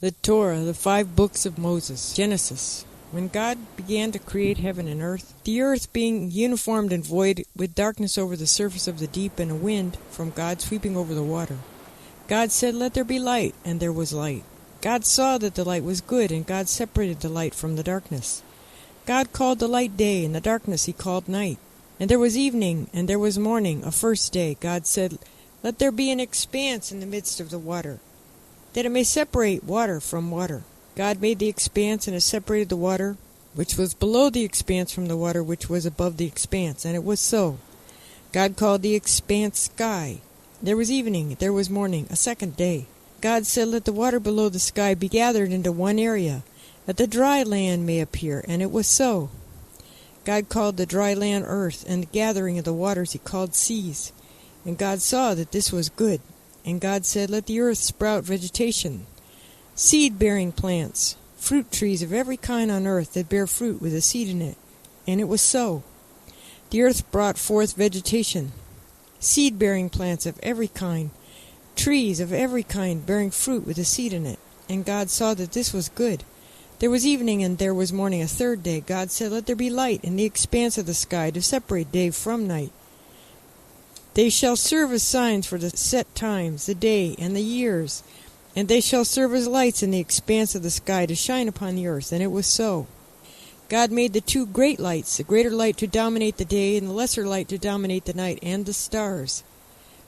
The Torah, the 5 books of Moses. Genesis. When God began to create heaven and the earth being uniformed and void, with darkness over the surface of the deep and a wind from God sweeping over the water, God said, "Let there be light," and there was light. God saw that the light was good, and God separated the light from the darkness. God called the light day, and the darkness he called night. And there was evening, and there was morning, a first day. God said, "Let there be an expanse in the midst of the water, that it may separate water from water." God made the expanse, and it separated the water which was below the expanse from the water which was above the expanse, and it was so. God called the expanse sky. There was evening, there was morning, a second day. God said, "Let the water below the sky be gathered into one area, that the dry land may appear," and it was so. God called the dry land earth, and the gathering of the waters he called seas. And God saw that this was good. And God said, "Let the earth sprout vegetation, seed-bearing plants, fruit trees of every kind on earth that bear fruit with a seed in it." And it was so. The earth brought forth vegetation, seed-bearing plants of every kind, trees of every kind bearing fruit with a seed in it. And God saw that this was good. There was evening, and there was morning, a third day. God said, "Let there be light in the expanse of the sky to separate day from night. They shall serve as signs for the set times, the day, and the years, and they shall serve as lights in the expanse of the sky to shine upon the earth." And it was so. God made the 2 great lights, the greater light to dominate the day, and the lesser light to dominate the night, and the stars.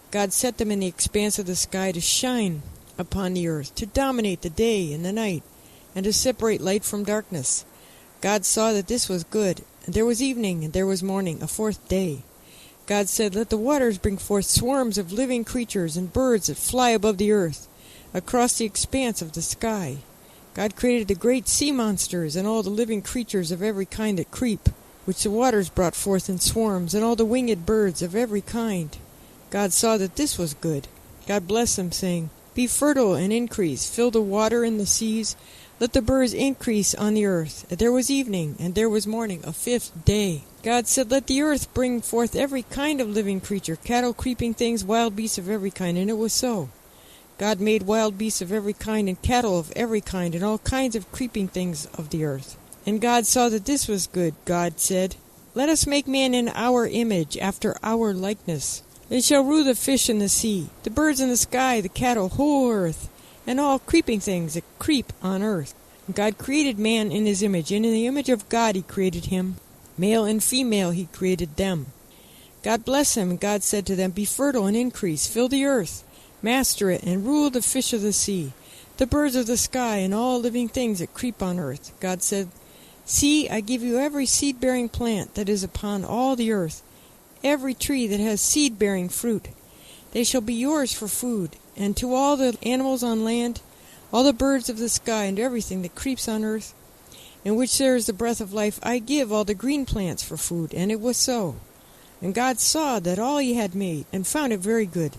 God set them in the expanse of the sky to shine upon the earth, to dominate the day and the night, and to separate light from darkness. God saw that this was good. And there was evening, and there was morning, a fourth day. God said, "Let the waters bring forth swarms of living creatures and birds that fly above the earth, across the expanse of the sky." God created the great sea monsters and all the living creatures of every kind that creep, which the waters brought forth in swarms, and all the winged birds of every kind. God saw that this was good. God blessed them, saying, "Be fertile and increase, fill the water in the seas, let the birds increase on the earth." And there was evening, and there was morning, a fifth day. God said, "Let the earth bring forth every kind of living creature, cattle, creeping things, wild beasts of every kind." And it was so. God made wild beasts of every kind, and cattle of every kind, and all kinds of creeping things of the earth. And God saw that this was good. God said, "Let us make man in our image, after our likeness. They shall rule the fish in the sea, the birds in the sky, the cattle, whole earth, and all creeping things that creep on earth." And God created man in his image, and in the image of God he created him. Male and female he created them. God blessed them, and God said to them, "Be fertile and increase, fill the earth, master it, and rule the fish of the sea, the birds of the sky, and all living things that creep on earth." God said, "See, I give you every seed-bearing plant that is upon all the earth, every tree that has seed-bearing fruit. They shall be yours for food, and to all the animals on land, all the birds of the sky, and everything that creeps on earth, in which there is the breath of life, I give all the green plants for food." And it was so. And God saw that all he had made, and found it very good.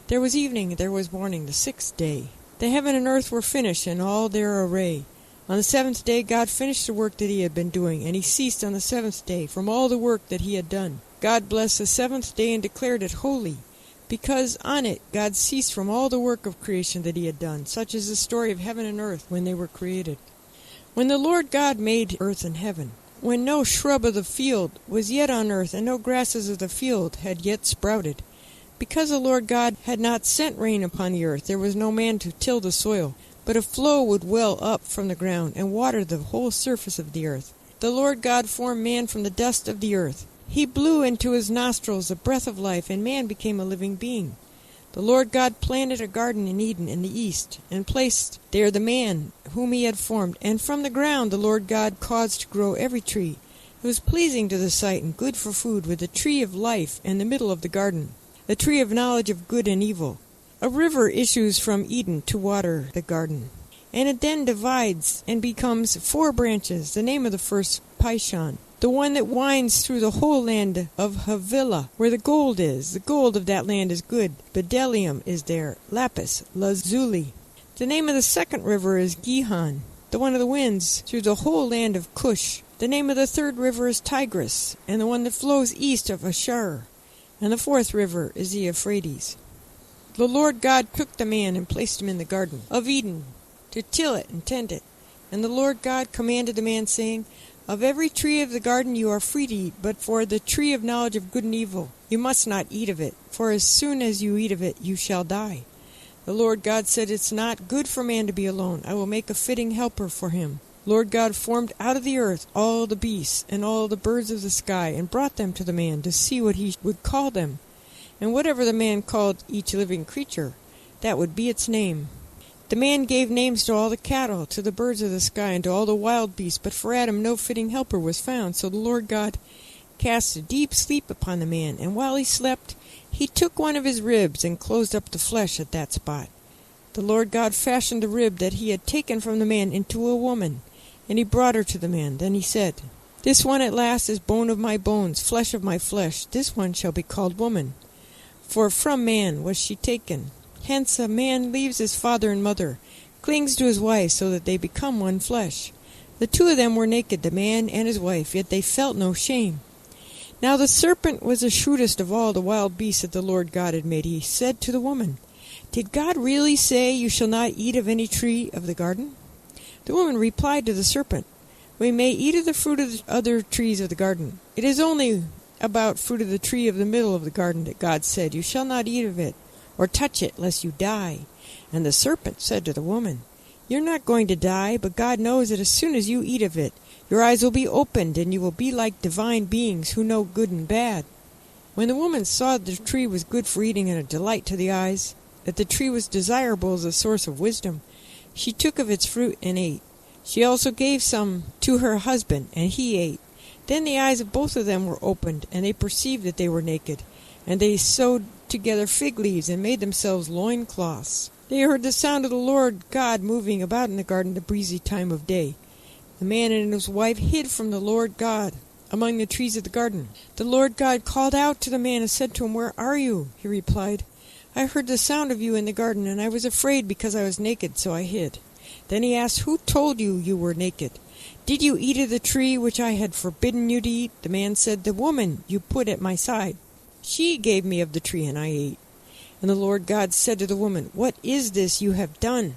There was evening, and there was morning, the sixth day. The heaven and earth were finished, and all their array. On the seventh day God finished the work that he had been doing, and he ceased on the seventh day from all the work that he had done. God blessed the seventh day and declared it holy, because on it God ceased from all the work of creation that he had done. Such is the story of heaven and earth when they were created. When the Lord God made earth and heaven, when no shrub of the field was yet on earth, and no grasses of the field had yet sprouted, because the Lord God had not sent rain upon the earth, there was no man to till the soil, but a flow would well up from the ground, and water the whole surface of the earth. The Lord God formed man from the dust of the earth. He blew into his nostrils the breath of life, and man became a living being. The Lord God planted a garden in Eden in the east, and placed there the man whom he had formed. And from the ground the Lord God caused to grow every tree that was pleasing to the sight and good for food, with the tree of life in the middle of the garden, the tree of knowledge of good and evil. A river issues from Eden to water the garden, and it then divides and becomes 4 branches. The name of the first, Pishon, the one that winds through the whole land of Havilah, where the gold is. The gold of that land is good. Bdellium is there, lapis lazuli. The name of the second river is Gihon, the one of the winds through the whole land of Cush. The name of the third river is Tigris, and the one that flows east of Ashur. And the fourth river is the Euphrates. The Lord God took the man and placed him in the garden of Eden, to till it and tend it. And the Lord God commanded the man, saying, Of every tree of the garden you are free to eat, but for the tree of knowledge of good and evil you must not eat of it, for as soon as you eat of it you shall die. The Lord God said, It's not good for man to be alone. I will make a fitting helper for him. Lord God formed out of the earth all the beasts and all the birds of the sky, and brought them to the man to see what he would call them. And whatever the man called each living creature, that would be its name. The man gave names to all the cattle, to the birds of the sky, and to all the wild beasts, but for Adam no fitting helper was found. So the Lord God cast a deep sleep upon the man, and while he slept, he took one of his ribs and closed up the flesh at that spot. The Lord God fashioned the rib that he had taken from the man into a woman, and he brought her to the man. Then he said, This one at last is bone of my bones, flesh of my flesh. This one shall be called woman, for from man was she taken. Hence a man leaves his father and mother, clings to his wife, so that they become one flesh. The two of them were naked, the man and his wife, yet they felt no shame. Now the serpent was the shrewdest of all the wild beasts that the Lord God had made. He said to the woman, Did God really say, You shall not eat of any tree of the garden? The woman replied to the serpent, We may eat of the fruit of the other trees of the garden. It is only about fruit of the tree of the middle of the garden that God said, You shall not eat of it, or touch it, lest you die. And the serpent said to the woman, You're not going to die, but God knows that as soon as you eat of it, your eyes will be opened, and you will be like divine beings who know good and bad. When the woman saw that the tree was good for eating and a delight to the eyes, that the tree was desirable as a source of wisdom, she took of its fruit and ate. She also gave some to her husband, and he ate. Then the eyes of both of them were opened, and they perceived that they were naked. And they sewed together fig leaves and made themselves loincloths. They heard the sound of the Lord God moving about in the garden the breezy time of day. The man and his wife hid from the Lord God among the trees of the garden. The Lord God called out to the man and said to him, Where are you? He replied, I heard the sound of you in the garden, and I was afraid because I was naked, so I hid. Then he asked, Who told you you were naked? Did you eat of the tree which I had forbidden you to eat? The man said, The woman you put at my side. She gave me of the tree, and I ate. And the Lord God said to the woman, What is this you have done?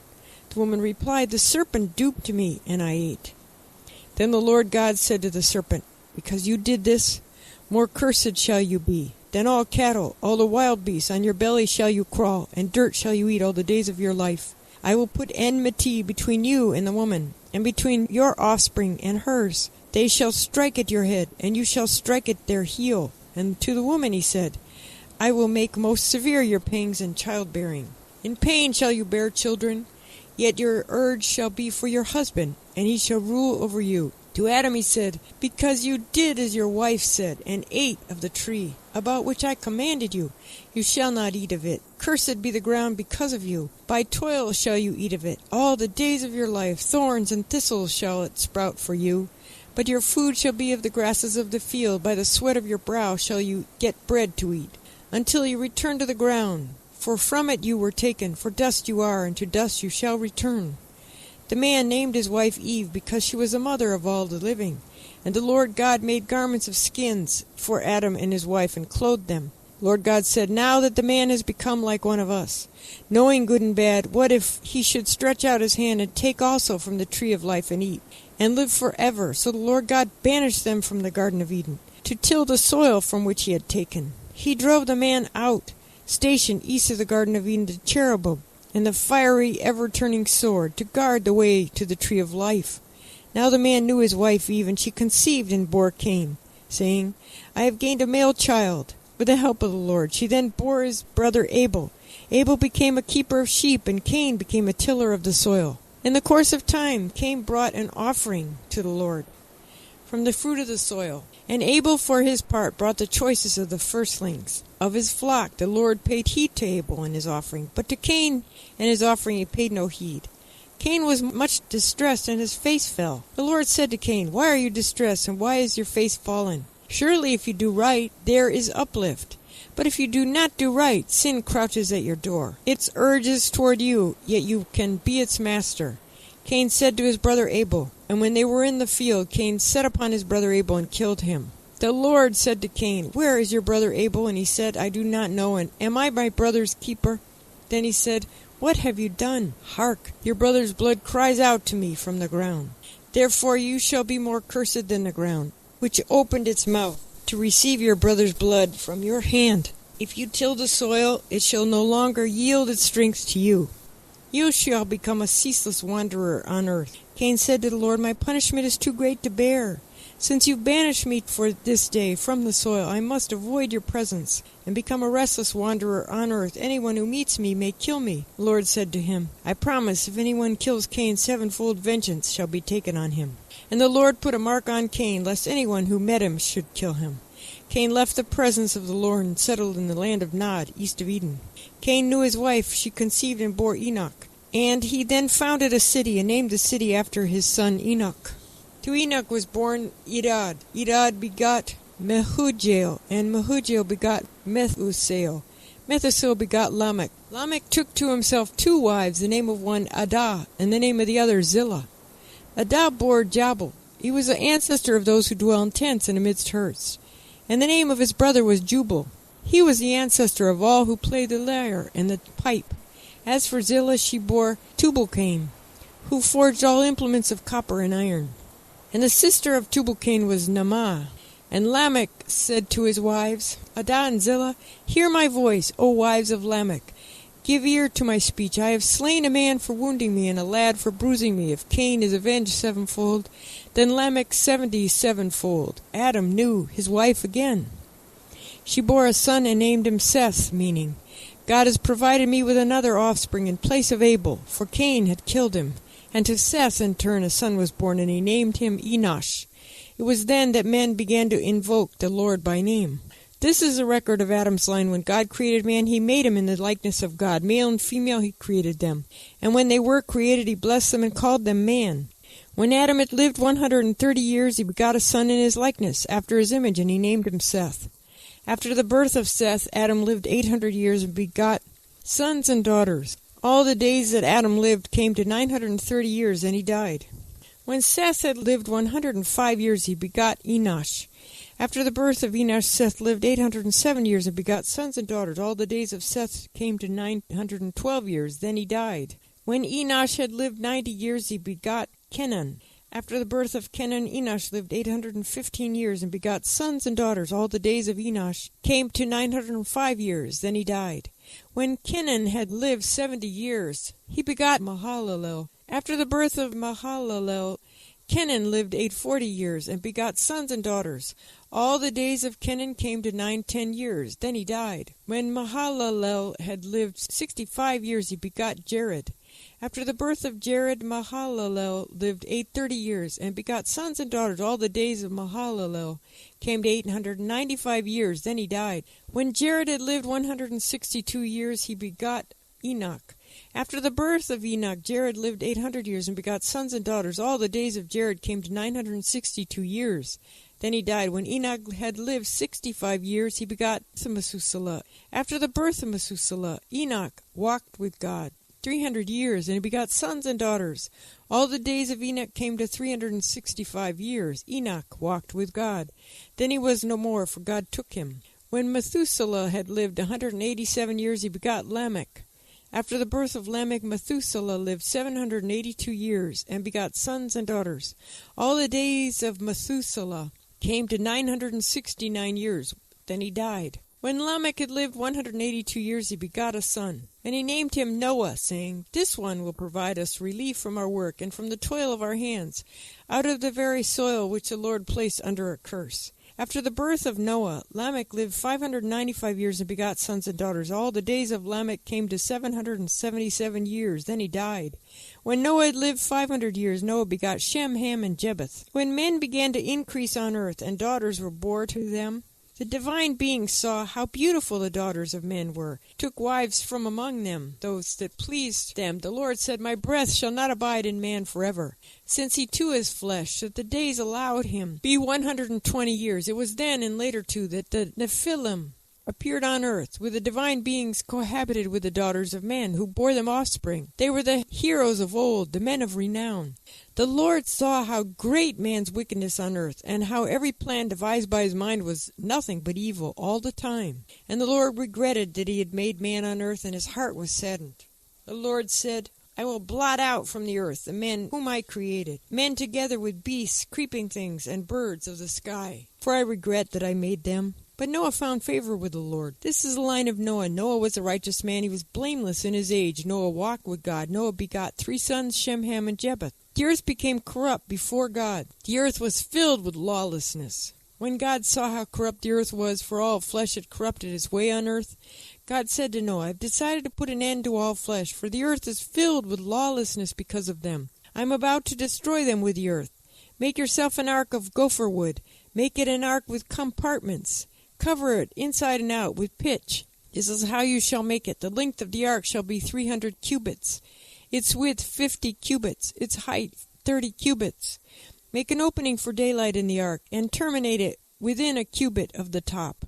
The woman replied, The serpent duped me, and I ate. Then the Lord God said to the serpent, Because you did this, more cursed shall you be than all cattle, all the wild beasts. On your belly shall you crawl, and dirt shall you eat all the days of your life. I will put enmity between you and the woman, and between your offspring and hers. They shall strike at your head, and you shall strike at their heel. And to the woman he said, I will make most severe your pangs in childbearing. In pain shall you bear children, yet your urge shall be for your husband, and he shall rule over you. To Adam he said, Because you did as your wife said, and ate of the tree, about which I commanded you, you shall not eat of it. Cursed be the ground because of you. By toil shall you eat of it. All the days of your life, thorns and thistles shall it sprout for you. But your food shall be of the grasses of the field. By the sweat of your brow shall you get bread to eat, until you return to the ground. For from it you were taken, for dust you are, and to dust you shall return. The man named his wife Eve, because she was the mother of all the living. And the Lord God made garments of skins for Adam and his wife, and clothed them. Lord God said, Now that the man has become like one of us, knowing good and bad, what if he should stretch out his hand and take also from the tree of life and eat, and live forever? So the Lord God banished them from the Garden of Eden, to till the soil from which he had taken. He drove the man out, stationed east of the Garden of Eden, the cherubim, and the fiery, ever-turning sword, to guard the way to the tree of life. Now the man knew his wife Eve, and she conceived and bore Cain, saying, I have gained a male child, with the help of the Lord. She then bore his brother Abel. Abel became a keeper of sheep, and Cain became a tiller of the soil. In the course of time, Cain brought an offering to the Lord from the fruit of the soil. And Abel for his part brought the choicest of the firstlings of his flock. The Lord paid heed to Abel and his offering, but to Cain and his offering he paid no heed. Cain was much distressed, and his face fell. The Lord said to Cain, Why are you distressed, and why is your face fallen? Surely if you do right, there is uplift. But if you do not do right, sin crouches at your door. It urges toward you, yet you can be its master. Cain said to his brother Abel, and when they were in the field, Cain set upon his brother Abel and killed him. The Lord said to Cain, Where is your brother Abel? And he said, I do not know, and am I my brother's keeper? Then he said, What have you done? Hark, your brother's blood cries out to me from the ground. Therefore you shall be more cursed than the ground, which opened its mouth to receive your brother's blood from your hand. If you till the soil, it shall no longer yield its strength to you. You shall become a ceaseless wanderer on earth. Cain said to the Lord, my punishment is too great to bear. Since you banished me for this day from the soil, I must avoid your presence and become a restless wanderer on earth. Anyone who meets me may kill me. The Lord said to him, I promise, if anyone kills Cain, sevenfold vengeance shall be taken on him. And the Lord put a mark on Cain, lest anyone who met him should kill him. Cain left the presence of the Lord and settled in the land of Nod, east of Eden. Cain knew his wife. She conceived and bore Enoch. And he then founded a city and named the city after his son Enoch. To Enoch was born Irad. Irad begot Mehujael, and Mehujael begot Methusael. Methusael begot Lamech. Lamech took to himself 2 wives, the name of one Adah, and the name of the other Zillah. Adah bore Jabal. He was the ancestor of those who dwell in tents and amidst herds. And the name of his brother was Jubal. He was the ancestor of all who play the lyre and the pipe. As for Zillah, she bore Tubal-Cain, who forged all implements of copper and iron. And the sister of Tubal-Cain was Naamah. And Lamech said to his wives, Adah and Zillah, hear my voice, O wives of Lamech. Give ear to my speech. I have slain a man for wounding me, and a lad for bruising me. If Cain is avenged sevenfold, then Lamech 77-fold. Adam knew his wife again. She bore a son and named him Seth, meaning, God has provided me with another offspring in place of Abel, for Cain had killed him. And to Seth in turn a son was born, and he named him Enosh. It was then that men began to invoke the Lord by name. This is a record of Adam's line. When God created man, he made him in the likeness of God. Male and female he created them. And when they were created, he blessed them and called them man. When Adam had lived 130 years, he begot a son in his likeness, after his image, and he named him Seth. After the birth of Seth, Adam lived 800 years and begot sons and daughters. All the days that Adam lived came to 930 years, and he died. When Seth had lived 105 years, he begot Enosh. After the birth of Enosh, Seth lived 807 years and begot sons and daughters. All the days of Seth came to 912 years. Then he died. When Enosh had lived 90 years, he begot Kenan. After the birth of Kenan, Enosh lived 815 years and begot sons and daughters. All the days of Enosh came to 905 years. Then he died. When Kenan had lived 70 years, he begot Mahalalel. After the birth of Mahalalel, Kenan lived 840 years and begot sons and daughters. All the days of Kenan came to 910 years. Then he died. When Mahalalel had lived 65 years, he begot Jared. After the birth of Jared, Mahalalel lived 830 years and begot sons and daughters. All the days of Mahalalel came to 895 years. Then he died. When Jared had lived 162 years, he begot Enoch. After the birth of Enoch, Jared lived 800 years and begot sons and daughters. All the days of Jared came to 962 years. Then he died. When Enoch had lived 65 years, he begot Methuselah. After the birth of Methuselah, Enoch walked with God 300 years, and he begot sons and daughters. All the days of Enoch came to 365 years. Enoch walked with God. Then he was no more, for God took him. When Methuselah had lived 187 years, he begot Lamech. After the birth of Lamech, Methuselah lived 782 years and begot sons and daughters. All the days of Methuselah came to 969 years. Then he died. When Lamech had lived 182 years, he begot a son. And he named him Noah, saying, This one will provide us relief from our work and from the toil of our hands, out of the very soil which the Lord placed under a curse. After the birth of Noah, Lamech lived 595 years and begot sons and daughters. All the days of Lamech came to 777 years. Then he died. When Noah had lived 500 years, Noah begot Shem, Ham, and Japheth. When men began to increase on earth, and daughters were born to them, the divine beings saw how beautiful the daughters of men were, took wives from among them, those that pleased them. The Lord said, My breath shall not abide in man forever, since he too is flesh, that the days allowed him be 120 years. It was then and later too that the Nephilim appeared on earth, with the divine beings cohabited with the daughters of men, who bore them offspring. They were the heroes of old, the men of renown. The Lord saw how great man's wickedness on earth, and how every plan devised by his mind was nothing but evil all the time. And the Lord regretted that he had made man on earth, and his heart was saddened. The Lord said, I will blot out from the earth the men whom I created, men together with beasts, creeping things, and birds of the sky. For I regret that I made them. But Noah found favor with the Lord. This is the line of Noah. Noah was a righteous man. He was blameless in his age. Noah walked with God. Noah begot 3 sons, Shem, Ham, and Japheth. The earth became corrupt before God. The earth was filled with lawlessness. When God saw how corrupt the earth was, for all flesh had corrupted its way on earth, God said to Noah, I have decided to put an end to all flesh, for the earth is filled with lawlessness because of them. I am about to destroy them with the earth. Make yourself an ark of gopher wood. Make it an ark with compartments. Cover it inside and out with pitch. This is how you shall make it. The length of the ark shall be 300 cubits. Its width 50 cubits. Its height 30 cubits. Make an opening for daylight in the ark, and terminate it within a cubit of the top.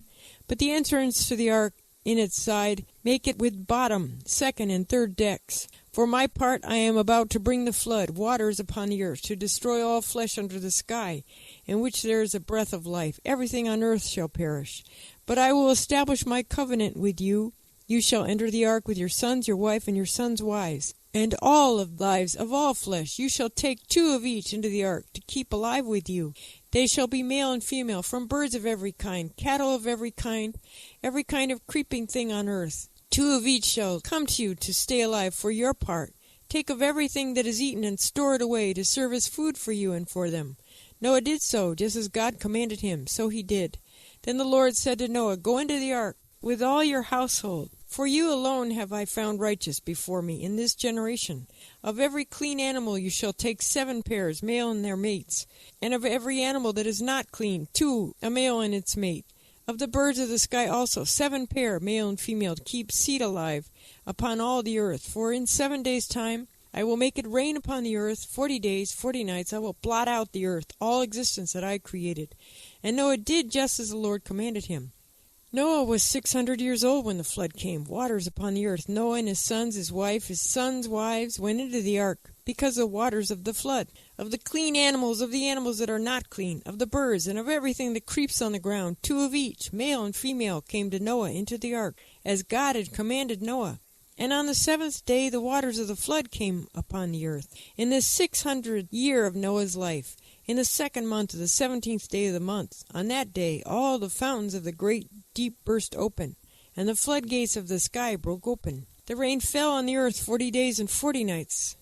But the entrance to the ark in its side, make it with bottom, second, and third decks. For my part, I am about to bring the flood, waters upon the earth, to destroy all flesh under the sky, in which there is a breath of life. Everything on earth shall perish. But I will establish my covenant with you. You shall enter the ark with your sons, your wife, and your sons' wives, and all of lives of all flesh. You shall take 2 of each into the ark, to keep alive with you. They shall be male and female, from birds of every kind, cattle of every kind of creeping thing on earth. 2 of each shall come to you to stay alive for your part. Take of everything that is eaten and store it away to serve as food for you and for them. Noah did so, just as God commanded him, so he did. Then the Lord said to Noah, Go into the ark with all your household. For you alone have I found righteous before me in this generation. Of every clean animal you shall take 7 pairs, male and their mates. And of every animal that is not clean, 2, a male and its mate. Of the birds of the sky also 7 pair, male and female, to keep seed alive upon all the earth. For in 7 days' time I will make it rain upon the earth. 40 days, 40 nights, I will blot out the earth, all existence that I created. And Noah did just as the Lord commanded him. Noah was 600 years old when the flood came, waters upon the earth. Noah and his sons, his wife, his sons' wives went into the ark because of the waters of the flood. Of the clean animals, of the animals that are not clean, of the birds, and of everything that creeps on the ground, 2 of each, male and female, came to Noah into the ark, as God had commanded Noah. And on the 7th day the waters of the flood came upon the earth, in the 600th year of Noah's life. In the 2nd month of the 17th day of the month, on that day all the fountains of the great deep burst open, and the floodgates of the sky broke open. The rain fell on the earth 40 days and 40 nights.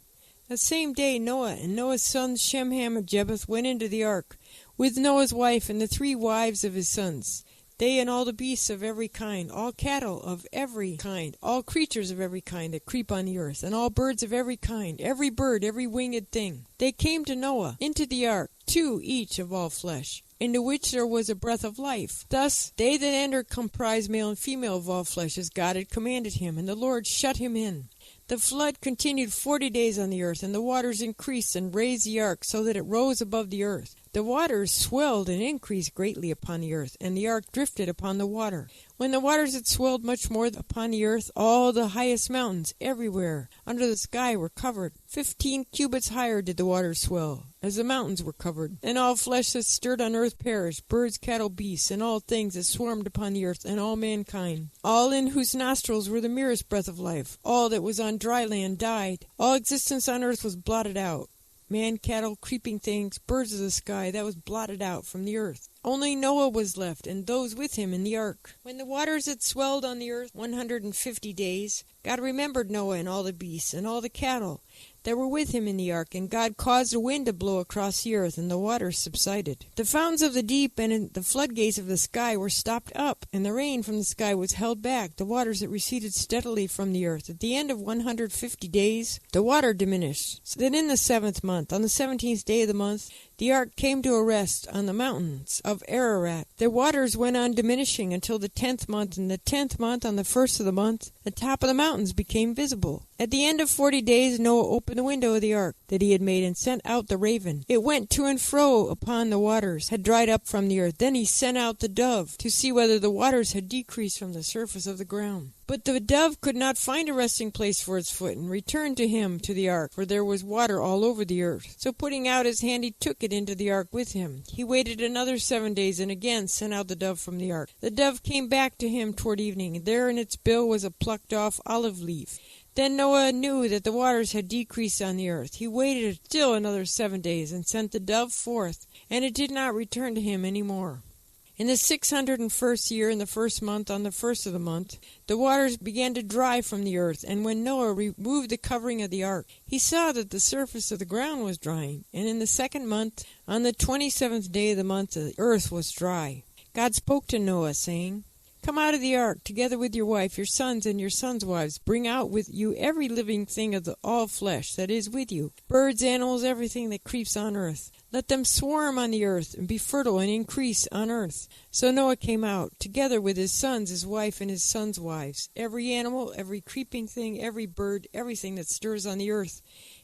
That same day Noah and Noah's sons Shem, Ham, and Japheth went into the ark, with Noah's wife and the 3 wives of his sons. They and all the beasts of every kind, all cattle of every kind, all creatures of every kind that creep on the earth, and all birds of every kind, every bird, every winged thing. They came to Noah into the ark, 2 each of all flesh, into which there was a breath of life. Thus they that entered comprised male and female of all flesh, as God had commanded him, and the Lord shut him in. The flood continued 40 days on the earth, and the waters increased and raised the ark so that it rose above the earth. The waters swelled and increased greatly upon the earth, and the ark drifted upon the water. When the waters had swelled much more upon the earth, all the highest mountains everywhere under the sky were covered. 15 cubits higher did the waters swell, as the mountains were covered. And all flesh that stirred on earth perished, birds, cattle, beasts, and all things that swarmed upon the earth, and all mankind. All in whose nostrils were the merest breath of life. All that was on dry land died. All existence on earth was blotted out. Man, cattle, creeping things, birds of the sky, that was blotted out from the earth. Only Noah was left, and those with him in the ark. When the waters had swelled on the earth 150 days, God remembered Noah and all the beasts and all the cattle that were with him in the ark, and God caused a wind to blow across the earth, and the waters subsided. The fountains of the deep and the floodgates of the sky were stopped up, and the rain from the sky was held back, the waters that receded steadily from the earth. At the end of 150 days, the water diminished, so that in the 7th month, on the 17th day of the month, the ark came to a rest on the mountains of Ararat. The waters went on diminishing until the 10th month, and the 10th month, on the 1st of the month, the top of the mountains became visible. At the end of 40 days, Noah opened the window of the ark that he had made and sent out the raven. It went to and fro upon the waters, had dried up from the earth. Then he sent out the dove to see whether the waters had decreased from the surface of the ground. But the dove could not find a resting place for its foot, and returned to him to the ark, for there was water all over the earth. So putting out his hand, he took it into the ark with him. He waited another 7 days, and again sent out the dove from the ark. The dove came back to him toward evening, and there in its bill was a plucked off olive leaf. Then Noah knew that the waters had decreased on the earth. He waited still another 7 days, and sent the dove forth, and it did not return to him any more. In the 601st year, in the first month, on the first of the month, the waters began to dry from the earth, and when Noah removed the covering of the ark, he saw that the surface of the ground was drying. And in the second month, on the 27th day of the month, the earth was dry. God spoke to Noah, saying, Come out of the ark, together with your wife, your sons, and your sons' wives. Bring out with you every living thing of all flesh that is with you, birds, animals, everything that creeps on earth. Let them swarm on the earth, and be fertile and increase on earth. So Noah came out, together with his sons, his wife, and his sons' wives. Every animal, every creeping thing, every bird, everything that stirs on the earth,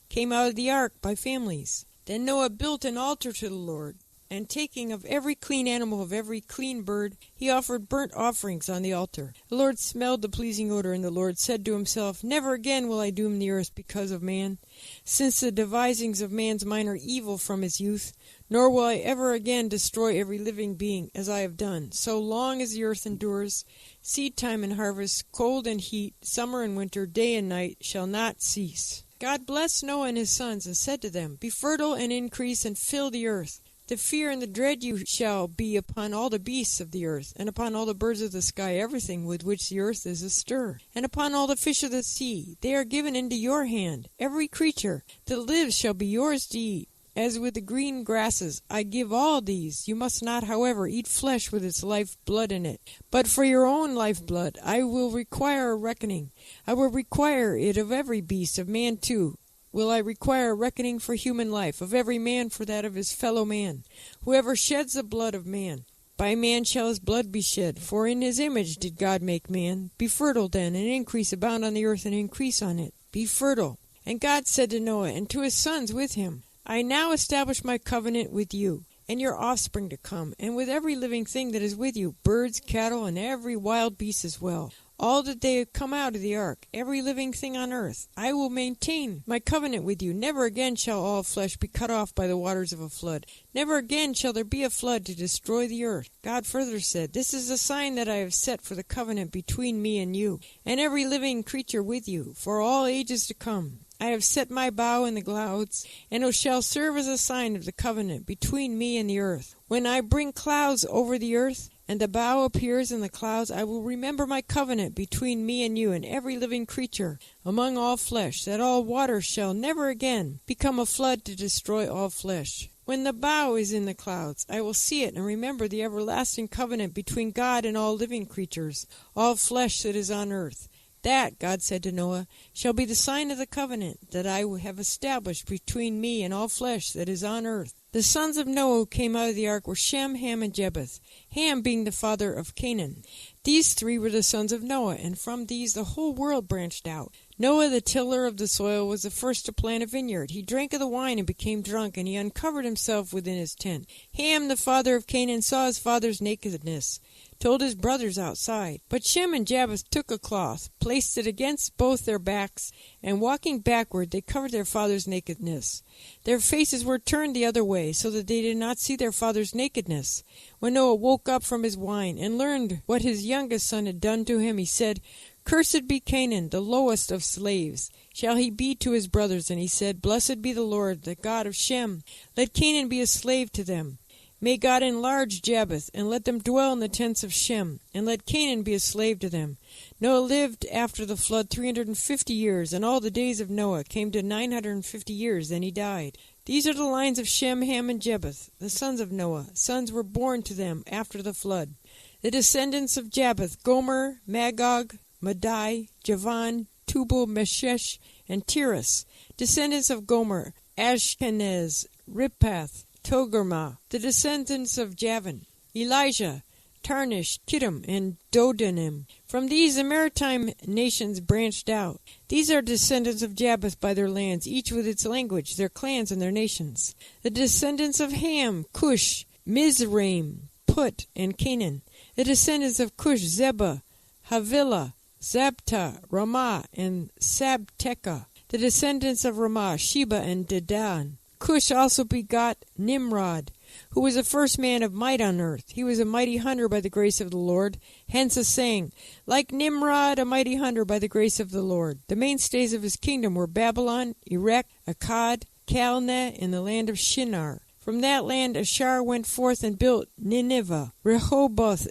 came out of the ark by families. Then Noah built an altar to the Lord. And taking of every clean animal, of every clean bird, he offered burnt offerings on the altar. The Lord smelled the pleasing odor, and the Lord said to himself, Never again will I doom the earth because of man, since the devisings of man's mind are evil from his youth, nor will I ever again destroy every living being, as I have done. So long as the earth endures, seed time and harvest, cold and heat, summer and winter, day and night, shall not cease. God blessed Noah and his sons, and said to them, Be fertile and increase, and fill the earth. The fear and the dread you shall be upon all the beasts of the earth, and upon all the birds of the sky, everything with which the earth is astir, and upon all the fish of the sea. They are given into your hand. Every creature that lives shall be yours to eat. As with the green grasses, I give all these. You must not, however, eat flesh with its life blood in it. But for your own life blood I will require a reckoning. I will require it of every beast, of man too. Will I require a reckoning for human life, of every man for that of his fellow man. Whoever sheds the blood of man, by man shall his blood be shed. For in his image did God make man. Be fertile then, and increase, abound on the earth, and increase on it. Be fertile. And God said to Noah, and to his sons with him, I now establish my covenant with you, and your offspring to come, and with every living thing that is with you, birds, cattle, and every wild beast as well. All that they have come out of the ark, every living thing on earth. I will maintain my covenant with you. Never again shall all flesh be cut off by the waters of a flood. Never again shall there be a flood to destroy the earth. God further said, This is the sign that I have set for the covenant between me and you, and every living creature with you, for all ages to come. I have set my bow in the clouds, and it shall serve as a sign of the covenant between me and the earth. When I bring clouds over the earth, and the bow appears in the clouds, I will remember my covenant between me and you and every living creature among all flesh, that all waters shall never again become a flood to destroy all flesh. When the bow is in the clouds, I will see it and remember the everlasting covenant between God and all living creatures, all flesh that is on earth. That, God said to Noah, shall be the sign of the covenant that I have established between me and all flesh that is on earth. The sons of Noah who came out of the ark were Shem, Ham, and Japheth, Ham being the father of Canaan. These three were the sons of Noah, and from these the whole world branched out. Noah, the tiller of the soil, was the first to plant a vineyard. He drank of the wine and became drunk, and he uncovered himself within his tent. Ham, the father of Canaan, saw his father's nakedness, told his brothers outside. But Shem and Japheth took a cloth, placed it against both their backs, and walking backward, they covered their father's nakedness. Their faces were turned the other way, so that they did not see their father's nakedness. When Noah woke up from his wine and learned what his youngest son had done to him, he said, Cursed be Canaan, the lowest of slaves. Shall he be to his brothers? And he said, Blessed be the Lord, the God of Shem. Let Canaan be a slave to them. May God enlarge Japheth, and let them dwell in the tents of Shem, and let Canaan be a slave to them. Noah lived after the flood 350 years, and all the days of Noah came to 950 years, then he died. These are the lines of Shem, Ham, and Japheth, the sons of Noah. Sons were born to them after the flood. The descendants of Japheth, Gomer, Magog, Madai, Javan, Tubal, Meshesh, and Tiras. Descendants of Gomer, Ashkenaz, Riphath, Togarmah. The descendants of Javan, Elijah, Tarnish, Kittim, and Dodanim. From these the maritime nations branched out. These are descendants of Japheth by their lands, each with its language, their clans, and their nations. The descendants of Ham, Cush, Mizraim, Put, and Canaan. The descendants of Cush, Zebah, Havilah, Zabta, Ramah, and Sabteka. The descendants of Ramah, Sheba, and Dedan. Cush also begot Nimrod, who was the first man of might on earth. He was a mighty hunter by the grace of the Lord. Hence a saying, like Nimrod, a mighty hunter by the grace of the Lord. The mainstays of his kingdom were Babylon, Erech, Akkad, Calneh, and the land of Shinar. From that land Ashur went forth and built Nineveh, Rehoboth,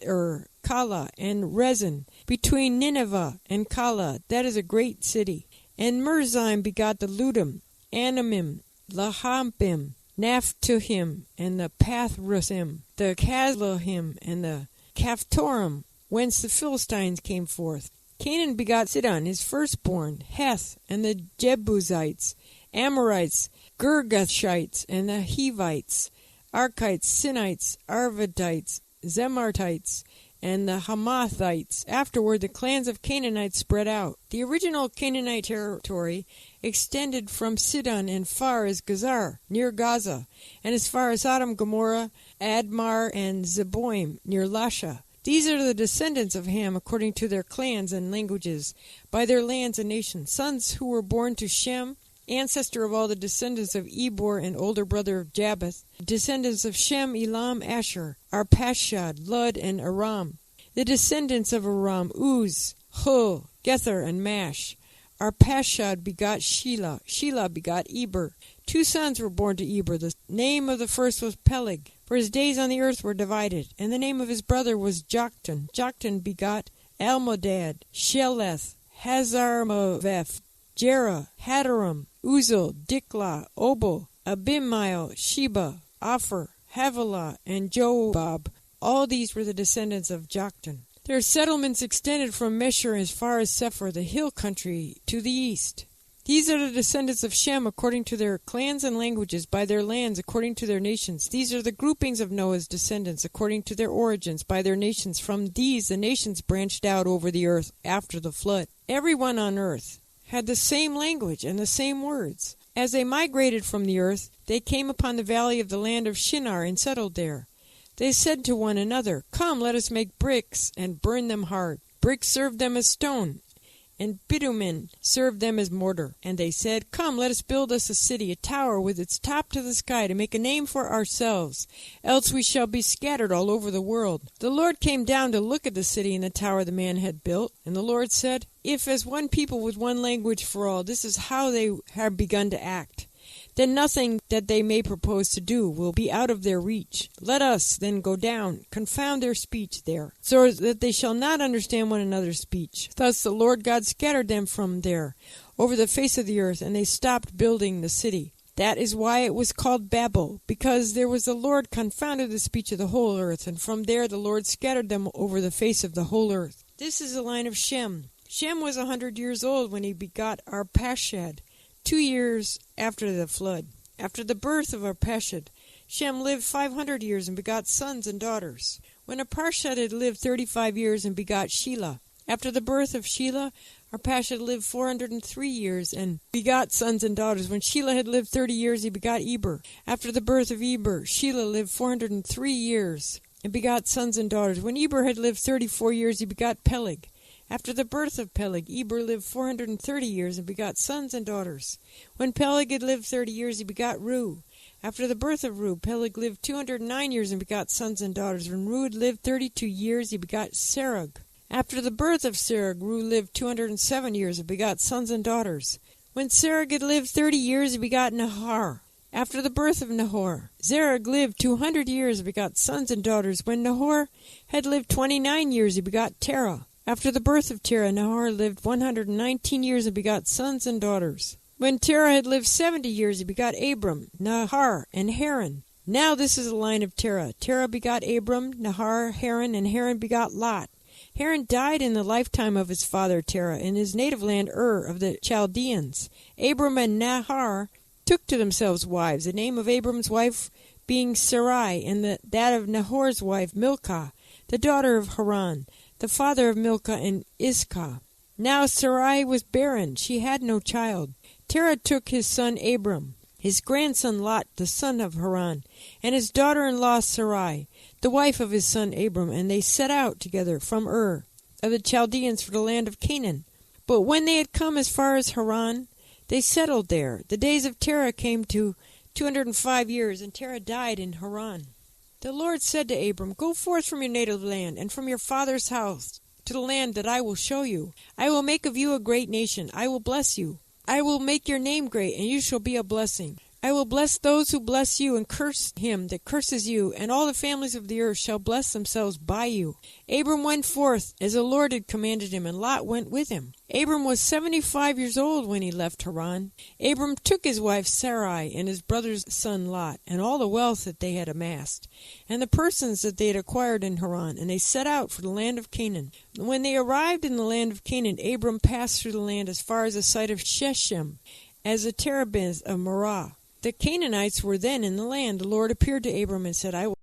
Calah, and Rezin, between Nineveh and Calah. That is a great city. And Merzim begot the Ludim, Anamim, Lahampim, Naphtuhim, and the Pathrusim, the Casluhim, and the Caphtorim, whence the Philistines came forth. Canaan begot Sidon, his firstborn, Heth, and the Jebusites, Amorites, Girgashites, and the Hivites, Archites, Sinites, Arvadites, Zemartites, and the Hamathites. Afterward, the clans of Canaanites spread out. The original Canaanite territory extended from Sidon and far as Gazar, near Gaza, and as far as Sodom, Gomorrah, Admar, and Zeboim, near Lasha. These are the descendants of Ham according to their clans and languages, by their lands and nations, sons who were born to Shem, ancestor of all the descendants of Ebor and older brother of Japheth, descendants of Shem, Elam, Asher, Arpachshad, Lud, and Aram. The descendants of Aram, Uz, Hul, Gether, and Mash. Arpachshad begot Shelah. Shelah begot Eber. 2 sons were born to Eber. The name of the first was Peleg, for his days on the earth were divided. And the name of his brother was Joktan. Joktan begot Almodad, Sheleth, Hazarmaveth, Jerah, Hadaram, Uzal, Diklah, Obal, Abimael, Sheba, Ophir, Havilah, and Jobab. All these were the descendants of Joktan. Their settlements extended from Meshur as far as Sephar, the hill country, to the east. These are the descendants of Shem according to their clans and languages, by their lands according to their nations. These are the groupings of Noah's descendants according to their origins, by their nations. From these the nations branched out over the earth after the flood. Everyone on earth had the same language and the same words. As they migrated from the earth, they came upon the valley of the land of Shinar and settled there. They said to one another, "Come, let us make bricks and burn them hard." Bricks served them as stone, and bitumen served them as mortar. And they said, "Come, let us build us a city, a tower with its top to the sky, to make a name for ourselves, else we shall be scattered all over the world." The Lord came down to look at the city and the tower the man had built. And the Lord said, "If as one people with one language for all, this is how they have begun to act, then nothing that they may propose to do will be out of their reach. Let us then go down, confound their speech there, so that they shall not understand one another's speech." Thus the Lord God scattered them from there over the face of the earth, and they stopped building the city. That is why it was called Babel, because there was the Lord confounded the speech of the whole earth, and from there the Lord scattered them over the face of the whole earth. This is the line of Shem. Shem was 100 years old when he begot Arpachshad, 2 years after the flood. After the birth of Arpachshad, Shem lived 500 years and begot sons and daughters. When Arpachshad had lived 35 years and begot Shelah. After the birth of Shelah, Arpachshad lived 403 years and begot sons and daughters. When Shelah had lived 30 years, he begot Eber. After the birth of Eber, Shelah lived 403 years and begot sons and daughters. When Eber had lived 34 years, he begot Peleg. After the birth of Peleg, Eber lived 430 years and begot sons and daughters. When Peleg had lived 30 years, he begot Reu. After the birth of Reu, Peleg lived 209 years and begot sons and daughters. When Reu had lived 32 years, he begot Serug. After the birth of Serug, Reu lived 207 years and begot sons and daughters. When Serug had lived 30 years, he begot Nahor. After the birth of Nahor, Serug lived 200 years and begot sons and daughters. When Nahor had lived 29 years, he begot Terah. After the birth of Terah, Nahor lived 119 years and begot sons and daughters. When Terah had lived 70 years, he begot Abram, Nahor, and Haran. Now this is the line of Terah. Terah begot Abram, Nahor, Haran, and Haran begot Lot. Haran died in the lifetime of his father Terah in his native land Ur of the Chaldeans. Abram and Nahor took to themselves wives, the name of Abram's wife being Sarai, and that of Nahor's wife Milcah, the daughter of Haran, the father of Milcah and Iscah. Now Sarai was barren, she had no child. Terah took his son Abram, his grandson Lot, the son of Haran, and his daughter-in-law Sarai, the wife of his son Abram, and they set out together from Ur of the Chaldeans for the land of Canaan. But when they had come as far as Haran, they settled there. The days of Terah came to 205 years, and Terah died in Haran. The Lord said to Abram, "Go forth from your native land and from your father's house to the land that I will show you. I will make of you a great nation. I will bless you. I will make your name great, and you shall be a blessing. I will bless those who bless you, and curse him that curses you, and all the families of the earth shall bless themselves by you." Abram went forth as the Lord had commanded him, and Lot went with him. Abram was 75 years old when he left Haran. Abram took his wife Sarai and his brother's son Lot, and all the wealth that they had amassed, and the persons that they had acquired in Haran, and they set out for the land of Canaan. When they arrived in the land of Canaan, Abram passed through the land as far as the site of Shechem, as the terebinth of Morah. The Canaanites were then in the land. The Lord appeared to Abram and said, "I will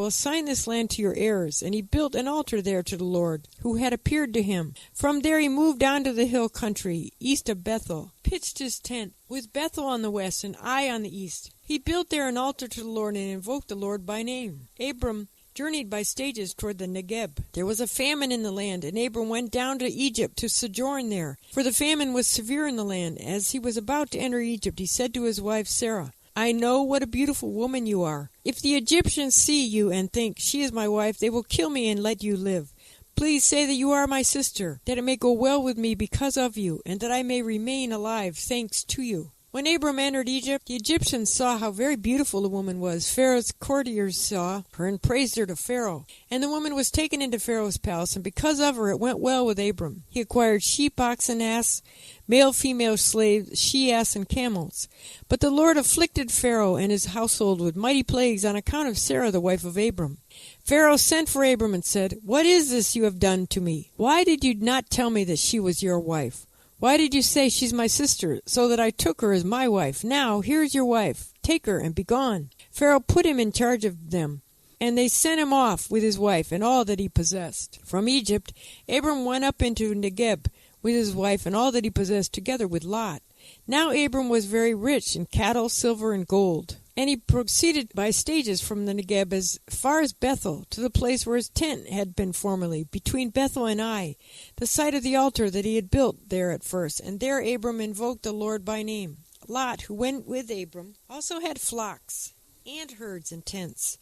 assign this land to your heirs." And he built an altar there to the Lord, who had appeared to him. From there he moved on to the hill country, east of Bethel, pitched his tent, with Bethel on the west and Ai on the east. He built there an altar to the Lord and invoked the Lord by name. Abram journeyed by stages toward the Negeb. There was a famine in the land, and Abram went down to Egypt to sojourn there, for the famine was severe in the land. As he was about to enter Egypt, he said to his wife Sarah, "I know what a beautiful woman you are. If the Egyptians see you and think, 'She is my wife,' they will kill me and let you live. Please say that you are my sister, that it may go well with me because of you, and that I may remain alive thanks to you." When Abram entered Egypt, the Egyptians saw how very beautiful the woman was. Pharaoh's courtiers saw her and praised her to Pharaoh. And the woman was taken into Pharaoh's palace, and because of her it went well with Abram. He acquired sheep, ox, and ass, male, female slaves, she-ass, and camels. But the Lord afflicted Pharaoh and his household with mighty plagues on account of Sarah, the wife of Abram. Pharaoh sent for Abram and said, "What is this you have done to me? Why did you not tell me that she was your wife? Why did you say, 'She's my sister,' so that I took her as my wife? Now, here is your wife. Take her and be gone." Pharaoh put him in charge of them, and they sent him off with his wife and all that he possessed. From Egypt, Abram went up into Negeb with his wife and all that he possessed, together with Lot. Now Abram was very rich in cattle, silver, and gold. And he proceeded by stages from the Negeb as far as Bethel, to the place where his tent had been formerly, between Bethel and Ai, the site of the altar that he had built there at first. And there Abram invoked the Lord by name. Lot, who went with Abram, also had flocks and herds and tents.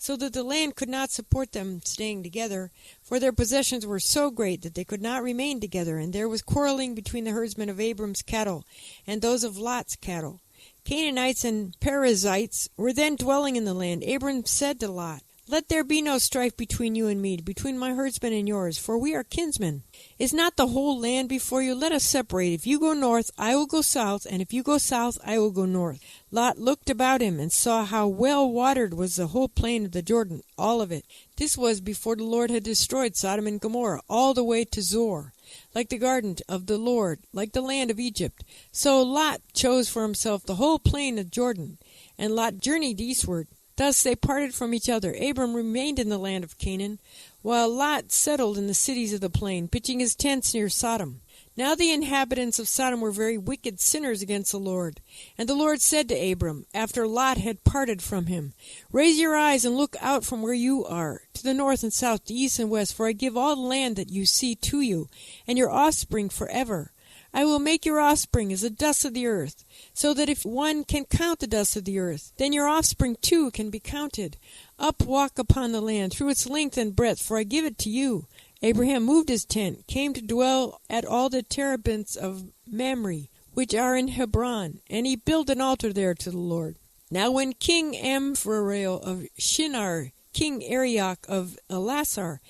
so that the land could not support them staying together, for their possessions were so great that they could not remain together, and there was quarreling between the herdsmen of Abram's cattle and those of Lot's cattle. Canaanites and Perizzites were then dwelling in the land. Abram said to Lot, "Let there be no strife between you and me, between my herdsmen and yours, for we are kinsmen. Is not the whole land before you? Let us separate. If you go north, I will go south, and if you go south, I will go north." Lot looked about him and saw how well watered was the whole plain of the Jordan, all of it. This was before the Lord had destroyed Sodom and Gomorrah, all the way to Zoar, like the garden of the Lord, like the land of Egypt. So Lot chose for himself the whole plain of Jordan, and Lot journeyed eastward. Thus they parted from each other. Abram remained in the land of Canaan, while Lot settled in the cities of the plain, pitching his tents near Sodom. Now the inhabitants of Sodom were very wicked sinners against the Lord. And the Lord said to Abram, after Lot had parted from him, "Raise your eyes and look out from where you are, to the north and south, to east and west, for I give all the land that you see to you, and your offspring forever. I will make your offspring as the dust of the earth, so that if one can count the dust of the earth, then your offspring too can be counted. Up, walk upon the land, through its length and breadth, for I give it to you." Abraham moved his tent, came to dwell at all the terebinths of Mamre, which are in Hebron, and he built an altar there to the Lord. Now when King Amphrael of Shinar, King Arioch of Elasar,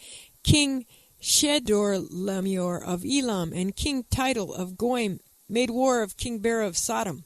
King Chedorlaomer of Elam, and King Tidal of Goim made war of King Bera of Sodom,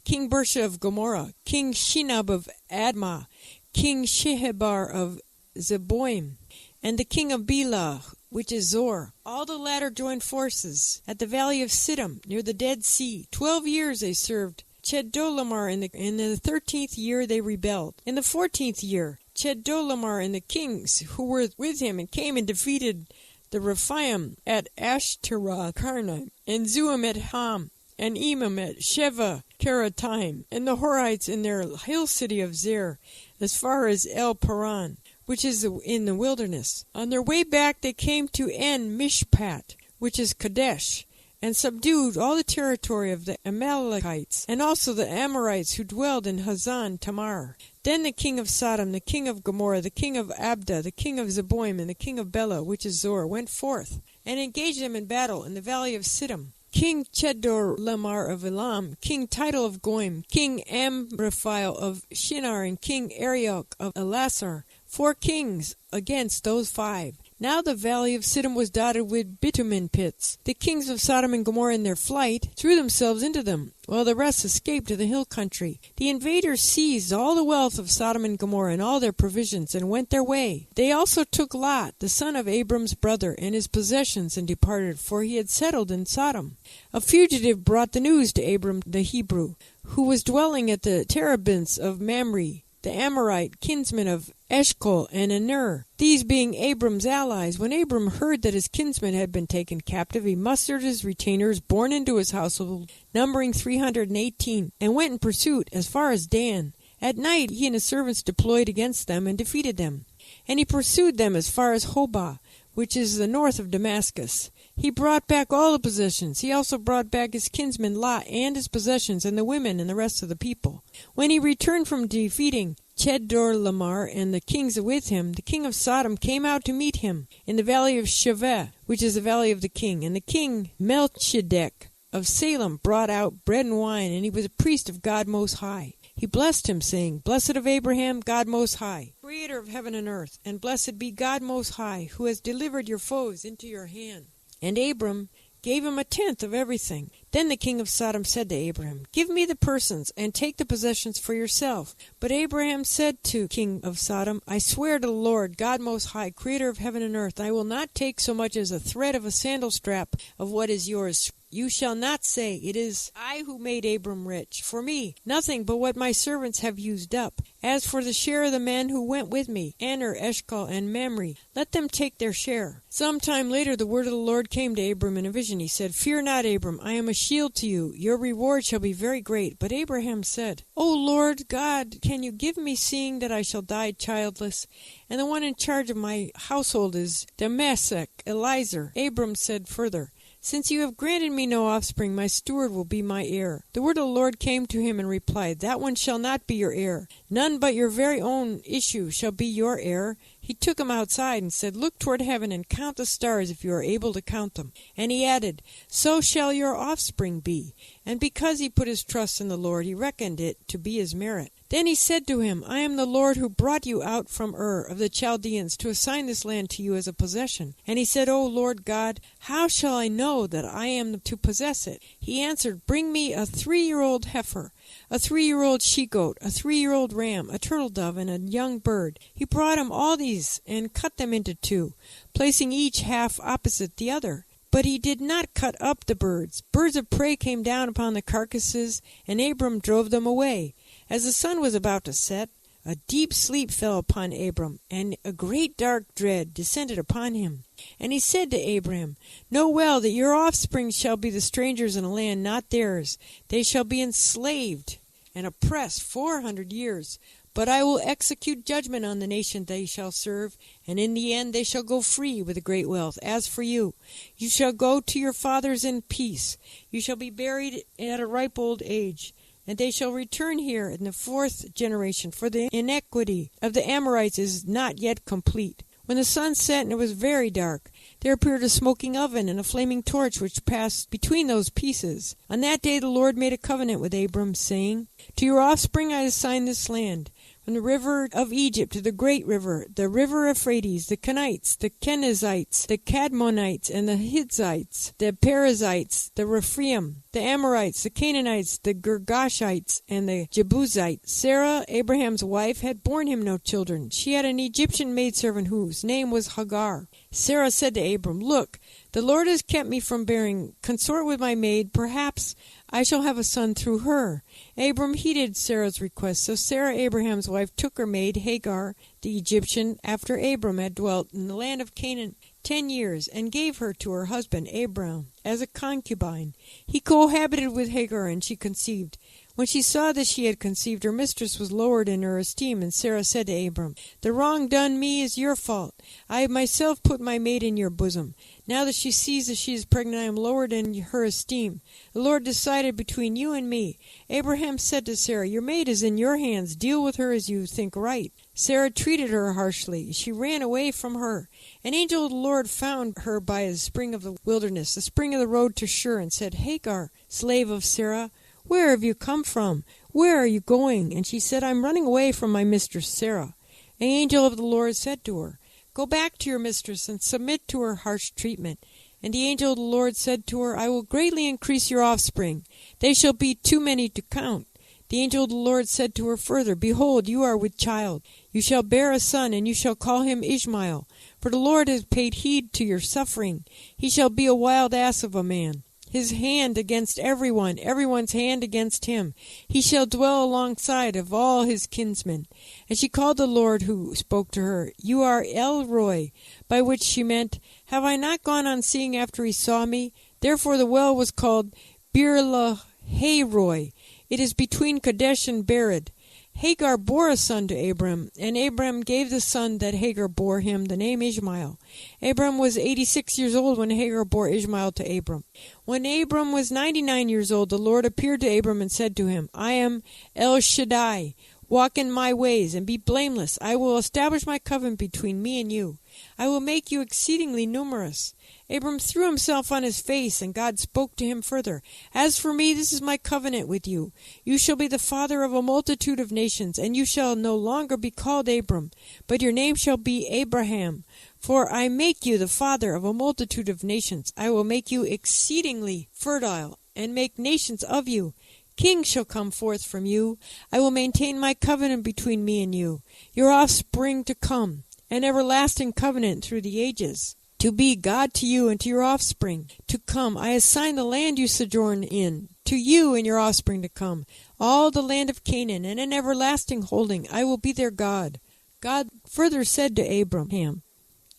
King Bersha of Gomorrah, King Shinab of Admah, King Shehebar of Zeboim, and the king of Bela, which is Zor. All the latter joined forces at the valley of Siddim, near the Dead Sea. 12 years they served Chedorlaomer. In the 13th year they rebelled. In the 14th year, Chedorlaomer and the kings who were with him and came and defeated the Rephaim at Ashtaroth Karnaim, and Zuim at Ham, and Emim at Sheva Kerataim, and the Horites in their hill city of Zer, as far as El Paran, which is in the wilderness. On their way back they came to En Mishpat, which is Kadesh, and subdued all the territory of the Amalekites, and also the Amorites who dwelled in Hazan Tamar. Then the king of Sodom, the king of Gomorrah, the king of Abda, the king of Zeboim, and the king of Bela, which is Zor, went forth, and engaged them in battle in the valley of Siddim. King Chedorlaomer of Elam, King Tidal of Goim, King Amraphel of Shinar, and King Arioch of Elasar, 4 kings against those 5. Now the valley of Siddim was dotted with bitumen pits. The kings of Sodom and Gomorrah in their flight threw themselves into them, while the rest escaped to the hill country. The invaders seized all the wealth of Sodom and Gomorrah and all their provisions, and went their way. They also took Lot, the son of Abram's brother, and his possessions, and departed, for he had settled in Sodom. A fugitive brought the news to Abram the Hebrew, who was dwelling at the terebinths of Mamre, the Amorite kinsman of Eshcol and Aner, these being Abram's allies. When Abram heard that his kinsman had been taken captive, he mustered his retainers born into his household, numbering 318, and went in pursuit as far as Dan. At night he and his servants deployed against them and defeated them. And he pursued them as far as Hobah, which is the north of Damascus. He brought back all the possessions. He also brought back his kinsman Lot and his possessions, and the women and the rest of the people. When he returned from defeating Chedorlaomer and the kings with him, the king of Sodom came out to meet him in the valley of Shaveh, which is the valley of the king. And the king Melchizedek of Salem brought out bread and wine, and he was a priest of God Most High. He blessed him, saying, "Blessed of Abraham, God Most High, creator of heaven and earth, and blessed be God Most High, who has delivered your foes into your hand." And Abram gave him 1/10 of everything. Then the king of Sodom said to Abraham, "Give me the persons, and take the possessions for yourself." But Abraham said to king of Sodom, "I swear to the Lord, God Most High, creator of heaven and earth, I will not take so much as a thread of a sandal strap of what is yours. You shall not say, 'It is I who made Abram rich.' For me, nothing but what my servants have used up. As for the share of the men who went with me, Aner, Eshcol, and Mamre, let them take their share." Some time later the word of the Lord came to Abram in a vision. He said, "Fear not, Abram, I am a shield to you. Your reward shall be very great." But Abraham said, "O Lord God, can you give me, seeing that I shall die childless? And the one in charge of my household is Damasek, Eliezer." Abram said further, Since you have granted me no offspring, my steward will be my heir. The word of the Lord came to him and replied, That one shall not be your heir. None but your very own issue shall be your heir. He took him outside and said, Look toward heaven and count the stars if you are able to count them. And he added, So shall your offspring be. And because he put his trust in the Lord, he reckoned it to be his merit. Then he said to him, I am the Lord who brought you out from Ur of the Chaldeans to assign this land to you as a possession. And he said, O Lord God, how shall I know that I am to possess it? He answered, Bring me a 3-year-old heifer, a 3-year-old she-goat, a 3-year-old ram, a turtle dove, and a young bird. He brought him all these and cut them into 2, placing each half opposite the other. But he did not cut up the birds. Birds of prey came down upon the carcasses, and Abram drove them away. As the sun was about to set, a deep sleep fell upon Abram, and a great dark dread descended upon him. And he said to Abram, Know well that your offspring shall be the strangers in a land not theirs. They shall be enslaved and oppressed 400 years. But I will execute judgment on the nation they shall serve, and in the end they shall go free with a great wealth. As for you, you shall go to your fathers in peace. You shall be buried at a ripe old age. And they shall return here in the 4th generation, for the iniquity of the Amorites is not yet complete. When the sun set and it was very dark, there appeared a smoking oven and a flaming torch which passed between those pieces. On that day the Lord made a covenant with Abram, saying, To your offspring I assign this land, from the river of Egypt to the great river, the river Euphrates, the Kenites, the Kenizzites, the Kadmonites, and the Hittites, the Perizzites, the Rephaim, the Amorites, the Canaanites, the Girgashites, and the Jebusites. Sarah, Abraham's wife, had borne him no children. She had an Egyptian maidservant whose name was Hagar. Sarah said to Abram, Look, the Lord has kept me from bearing. Consort with my maid. Perhaps I shall have a son through her. Abram heeded Sarah's request, so Sarah, Abraham's wife, took her maid Hagar, the Egyptian, after Abram had dwelt in the land of Canaan 10 years, and gave her to her husband Abram as a concubine. He cohabited with Hagar, and she conceived. When she saw that she had conceived, her mistress was lowered in her esteem, and Sarah said to Abram, The wrong done me is your fault. I have myself put my maid in your bosom. Now that she sees that she is pregnant, I am lowered in her esteem. The Lord decided between you and me. Abraham said to Sarah, Your maid is in your hands. Deal with her as you think right. Sarah treated her harshly. She ran away from her. An angel of the Lord found her by the spring of the wilderness, the spring of the road to Shur, and said, Hagar, slave of Sarah, where have you come from? Where are you going? And she said, I am running away from my mistress Sarah. An angel of the Lord said to her, Go back to your mistress and submit to her harsh treatment. And the angel of the Lord said to her, I will greatly increase your offspring. They shall be too many to count. The angel of the Lord said to her further, Behold, you are with child. You shall bear a son, and you shall call him Ishmael. For the Lord has paid heed to your suffering. He shall be a wild ass of a man. His hand against everyone, everyone's hand against him. He shall dwell alongside of all his kinsmen. And she called the Lord who spoke to her, You are El Roi, by which she meant, Have I not gone on seeing after he saw me? Therefore the well was called Bir-lahai-roi. It is between Kadesh and Bered. Hagar bore a son to Abram, and Abram gave the son that Hagar bore him the name Ishmael. Abram was 86 years old when Hagar bore Ishmael to Abram. When Abram was 99 years old, the Lord appeared to Abram and said to him, I am El Shaddai. Walk in my ways and be blameless. I will establish my covenant between me and you. I will make you exceedingly numerous. Abram threw himself on his face, and God spoke to him further. As for me, this is my covenant with you. You shall be the father of a multitude of nations, and you shall no longer be called Abram, but your name shall be Abraham. For I make you the father of a multitude of nations. I will make you exceedingly fertile, and make nations of you. Kings shall come forth from you. I will maintain my covenant between me and you, your offspring to come, an everlasting covenant through the ages. To be God to you and to your offspring to come. I assign the land you sojourn in to you and your offspring to come, all the land of Canaan, and an everlasting holding. I will be their God. God further said to Abraham,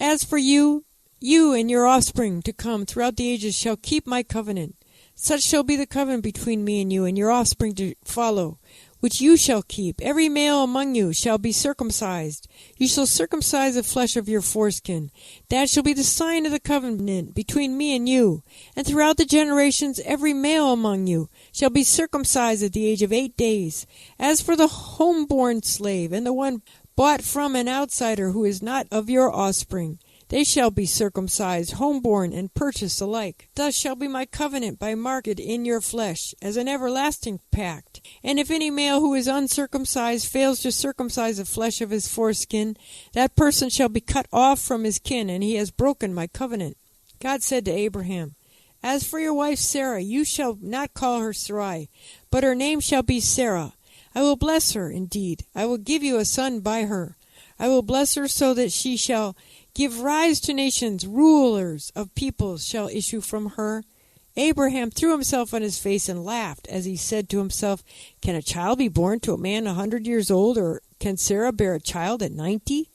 As for you, you and your offspring to come throughout the ages shall keep my covenant. Such shall be the covenant between me and you and your offspring to follow, which you shall keep. Every male among you shall be circumcised. You shall circumcise the flesh of your foreskin. That shall be the sign of the covenant between me and you. And throughout the generations every male among you shall be circumcised at the age of 8 days. As for the homeborn slave and the one bought from an outsider who is not of your offspring, they shall be circumcised, homeborn and purchased alike. Thus shall be my covenant by market in your flesh, as an everlasting pact. And if any male who is uncircumcised fails to circumcise the flesh of his foreskin, that person shall be cut off from his kin, and he has broken my covenant. God said to Abraham, As for your wife Sarah, you shall not call her Sarai, but her name shall be Sarah. I will bless her, indeed. I will give you a son by her. I will bless her so that she shall give rise to nations. Rulers of peoples shall issue from her. Abraham threw himself on his face and laughed, as he said to himself, Can a child be born to a man 100 years old, or can Sarah bear a child at 90?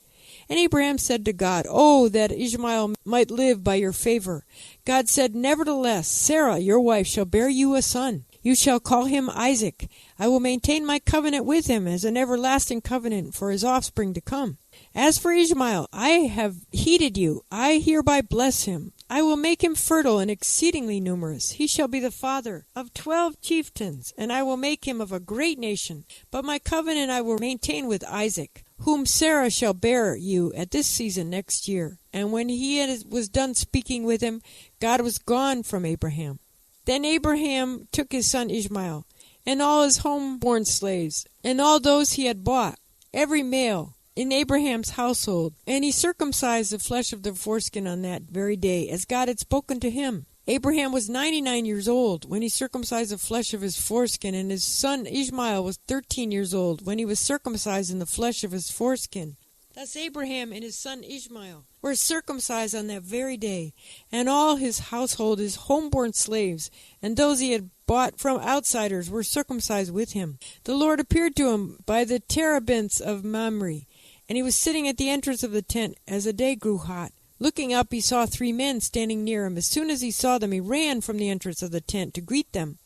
And Abraham said to God, Oh, that Ishmael might live by your favor. God said, Nevertheless, Sarah, your wife, shall bear you a son. You shall call him Isaac. I will maintain my covenant with him as an everlasting covenant for his offspring to come. As for Ishmael, I have heeded you. I hereby bless him. I will make him fertile and exceedingly numerous. He shall be the father of 12 chieftains, and I will make him of a great nation. But my covenant I will maintain with Isaac, whom Sarah shall bear you at this season next year. And when he was done speaking with him, God was gone from Abraham. Then Abraham took his son Ishmael, and all his homeborn slaves, and all those he had bought, every male in Abraham's household, and he circumcised the flesh of their foreskin on that very day, as God had spoken to him. Abraham was 99 years old when he circumcised the flesh of his foreskin, and his son Ishmael was 13 years old when he was circumcised in the flesh of his foreskin. Thus Abraham and his son Ishmael were circumcised on that very day, and all his household, his homeborn slaves, and those he had bought from outsiders were circumcised with him. The Lord appeared to him by the terebinths of Mamre, and he was sitting at the entrance of the tent as the day grew hot. Looking up, he saw 3 men standing near him. As soon as he saw them, he ran from the entrance of the tent to greet them.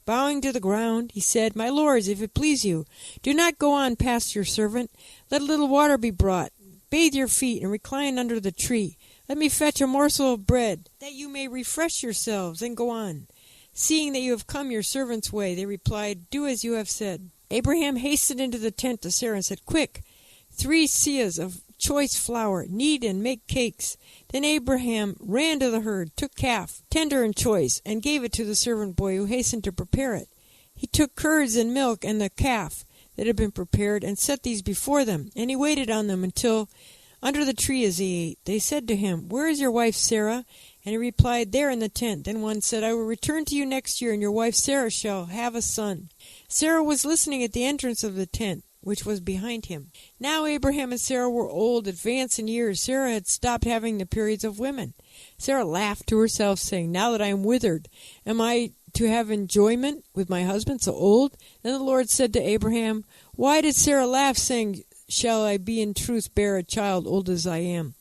Bowing to the ground, he said, My lords, if it please you, do not go on past your servant. Let a little water be brought. Bathe your feet and recline under the tree. Let me fetch a morsel of bread, that you may refresh yourselves, and go on. Seeing that you have come your servant's way, they replied, Do as you have said. Abraham hastened into the tent to Sarah and said, Quick, 3 seahs of choice flour, knead and make cakes. Then Abraham ran to the herd, took calf, tender and choice, and gave it to the servant boy who hastened to prepare it. He took curds and milk and the calf that had been prepared, and set these before them, and he waited on them until under the tree as he ate. They said to him, Where is your wife Sarah? And he replied, There in the tent. Then one said, I will return to you next year, and your wife Sarah shall have a son. Sarah was listening at the entrance of the tent, which was behind him. Now Abraham and Sarah were old, advanced in years. Sarah had stopped having the periods of women. Sarah laughed to herself, saying, Now that I am withered, am I to have enjoyment with my husband so old? Then the Lord said to Abraham, Why did Sarah laugh, saying, Shall I be in truth bear a child old as I am?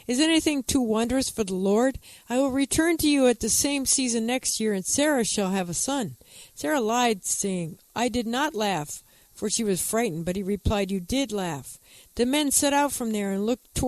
Is anything too wondrous for the Lord? I will return to you at the same season next year, and Sarah shall have a son. Sarah lied, saying, I did not laugh, for she was frightened. But he replied, You did laugh. The men set out from there and looked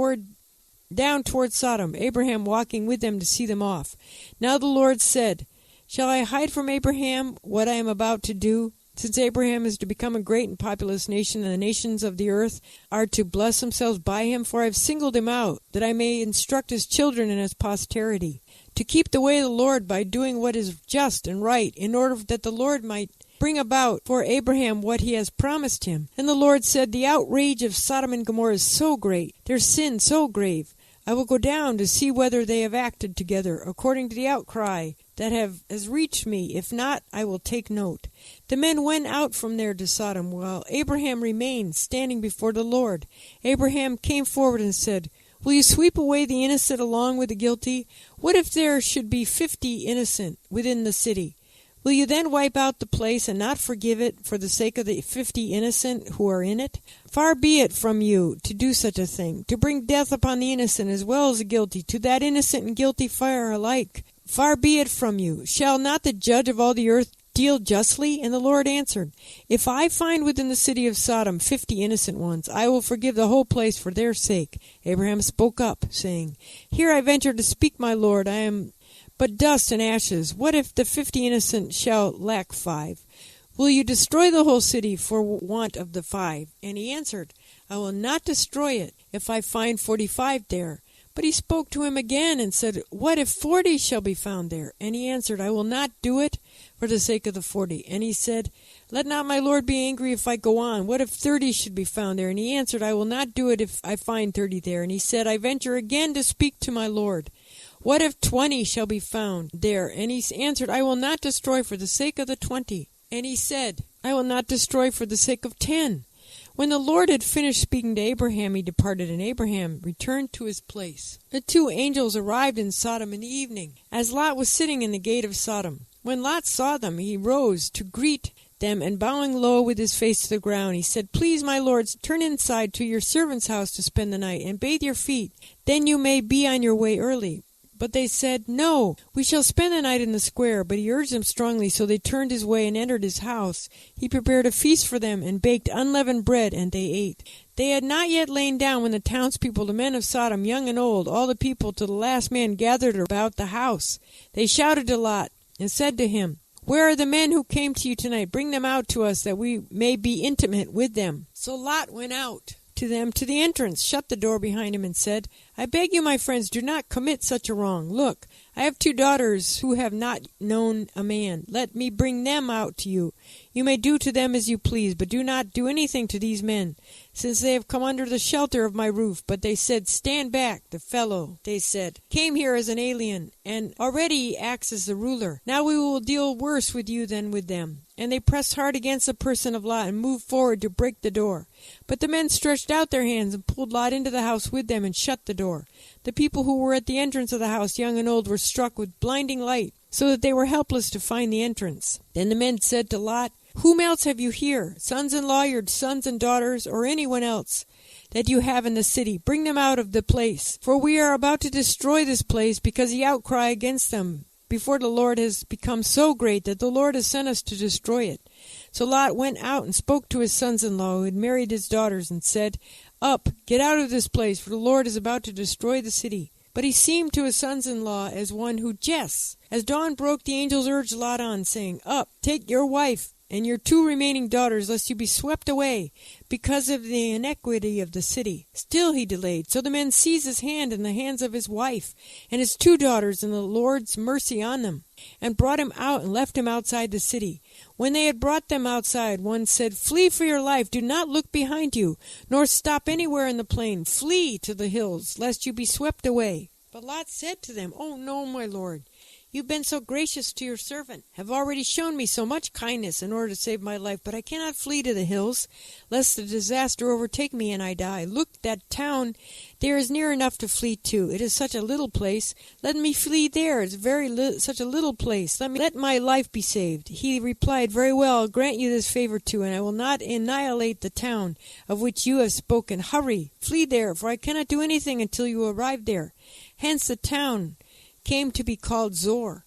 down toward Sodom, Abraham walking with them to see them off. Now the Lord said, Shall I hide from Abraham what I am about to do? Since Abraham is to become a great and populous nation, and the nations of the earth are to bless themselves by him, for I have singled him out, that I may instruct his children and his posterity, to keep the way of the Lord by doing what is just and right, in order that the Lord might bring about for Abraham what he has promised him. And the Lord said, The outrage of Sodom and Gomorrah is so great, their sin so grave. I will go down to see whether they have acted together according to the outcry that has reached me. If not, I will take note. The men went out from there to Sodom, while Abraham remained standing before the Lord. Abraham came forward and said, Will you sweep away the innocent along with the guilty? What if there should be 50 innocent within the city? Will you then wipe out the place and not forgive it for the sake of the 50 innocent who are in it? Far be it from you to do such a thing, to bring death upon the innocent as well as the guilty, to that innocent and guilty fire alike. Far be it from you. Shall not the judge of all the earth deal justly? And the Lord answered, If I find within the city of Sodom 50 innocent ones, I will forgive the whole place for their sake. Abraham spoke up, saying, Here I venture to speak, my Lord, I am but dust and ashes. What if the 50 innocent shall lack 5? Will you destroy the whole city for want of the 5? And he answered, I will not destroy it if I find 45 there. But he spoke to him again and said, What if 40 shall be found there? And he answered, I will not do it for the sake of the 40. And he said, Let not my Lord be angry if I go on. What if 30 should be found there? And he answered, I will not do it if I find 30 there. And he said, I venture again to speak to my Lord. What if 20 shall be found there? And he answered, I will not destroy for the sake of the 20. And he said, I will not destroy for the sake of 10. When the Lord had finished speaking to Abraham, he departed, and Abraham returned to his place. The 2 angels arrived in Sodom in the evening, as Lot was sitting in the gate of Sodom. When Lot saw them, he rose to greet them, and bowing low with his face to the ground, he said, Please, my lords, turn inside to your servant's house to spend the night, and bathe your feet. Then you may be on your way early. But they said, No, we shall spend the night in the square. But he urged them strongly, so they turned his way and entered his house. He prepared a feast for them and baked unleavened bread, and they ate. They had not yet lain down when the townspeople, the men of Sodom, young and old, all the people to the last man, gathered about the house. They shouted to Lot and said to him, Where are the men who came to you tonight? Bring them out to us, that we may be intimate with them. So Lot went out to them to the entrance, shut the door behind him, and said, I beg you, my friends, do not commit such a wrong. Look, I have 2 daughters who have not known a man. Let me bring them out to you. You may do to them as you please, but do not do anything to these men, since they have come under the shelter of my roof. But they said, Stand back. The fellow, they said, came here as an alien, and already he acts as the ruler. Now we will deal worse with you than with them. And they pressed hard against the person of Lot and moved forward to break the door. But the men stretched out their hands and pulled Lot into the house with them and shut the door. The people who were at the entrance of the house, young and old, were struck with blinding light, so that they were helpless to find the entrance. Then the men said to Lot, Whom else have you here? Sons-in-law, your sons and daughters, or anyone else that you have in the city? Bring them out of the place. For we are about to destroy this place, because the outcry against them before the Lord has become so great that the Lord has sent us to destroy it. So Lot went out and spoke to his sons-in-law who had married his daughters, and said, Up, get out of this place, for the Lord is about to destroy the city. But he seemed to his sons-in-law as one who jests. As dawn broke, the angels urged Lot on, saying, Up, take your wife and your 2 remaining daughters, lest you be swept away because of the iniquity of the city. Still he delayed. So the men seized his hand and the hands of his wife and his 2 daughters, and the Lord's mercy on them, and brought him out and left him outside the city. When they had brought them outside, one said, Flee for your life. Do not look behind you, nor stop anywhere in the plain. Flee to the hills, lest you be swept away. But Lot said to them, Oh, no, my lord. You've been so gracious to your servant, have already shown me so much kindness in order to save my life, but I cannot flee to the hills, lest the disaster overtake me and I die. Look, that town there is near enough to flee to. It is such a little place. Let me flee there. It's such a little place. Let my life be saved. He replied, Very well, I'll grant you this favor too, and I will not annihilate the town of which you have spoken. Hurry, flee there, for I cannot do anything until you arrive there. Hence the town came to be called Zor.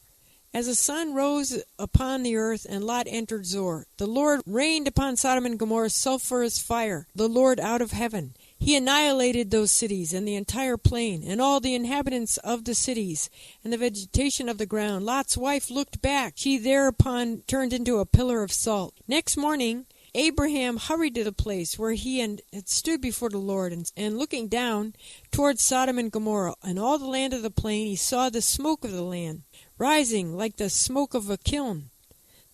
As the sun rose upon the earth, and Lot entered Zor, the Lord rained upon Sodom and Gomorrah sulphurous fire, the Lord out of heaven. He annihilated those cities and the entire plain, and all the inhabitants of the cities, and the vegetation of the ground. Lot's wife looked back. She thereupon turned into a pillar of salt. Next morning Abraham hurried to the place where he had stood before the Lord, and looking down towards Sodom and Gomorrah and all the land of the plain, he saw the smoke of the land, rising like the smoke of a kiln.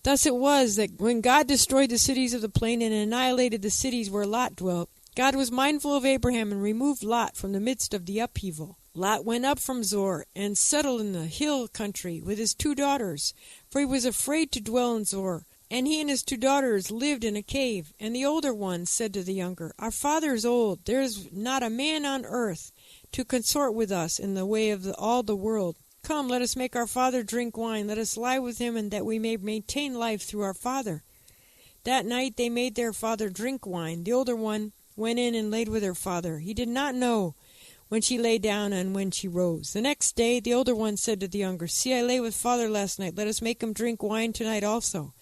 Thus it was that when God destroyed the cities of the plain and annihilated the cities where Lot dwelt, God was mindful of Abraham and removed Lot from the midst of the upheaval. Lot went up from Zor and settled in the hill country with his 2 daughters, for he was afraid to dwell in Zor. And he and his 2 daughters lived in a cave. And the older one said to the younger, Our father is old. There is not a man on earth to consort with us in the way of all the world. Come, let us make our father drink wine. Let us lie with him, and that we may maintain life through our father. That night they made their father drink wine. The older one went in and laid with her father. He did not know when she lay down and when she rose. The next day the older one said to the younger, See, I lay with father last night. Let us make him drink wine tonight also.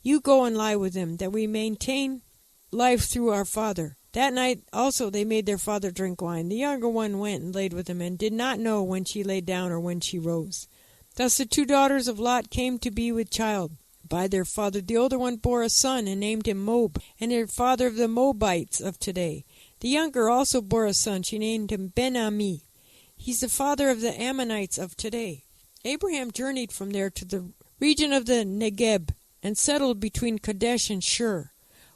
You go and lie with him, that we maintain life through our father." That night also they made their father drink wine. The younger one went and laid with him, and did not know when she lay down or when she rose. Thus the 2 daughters of Lot came to be with child by their father. The older one bore a son, and named him Moab, and their father of the Moabites of today. The younger also bore a son. She named him Ben-Ami. He's the father of the Ammonites of today. Abraham journeyed from there to the region of the Negeb, and settled between Kadesh and Shur.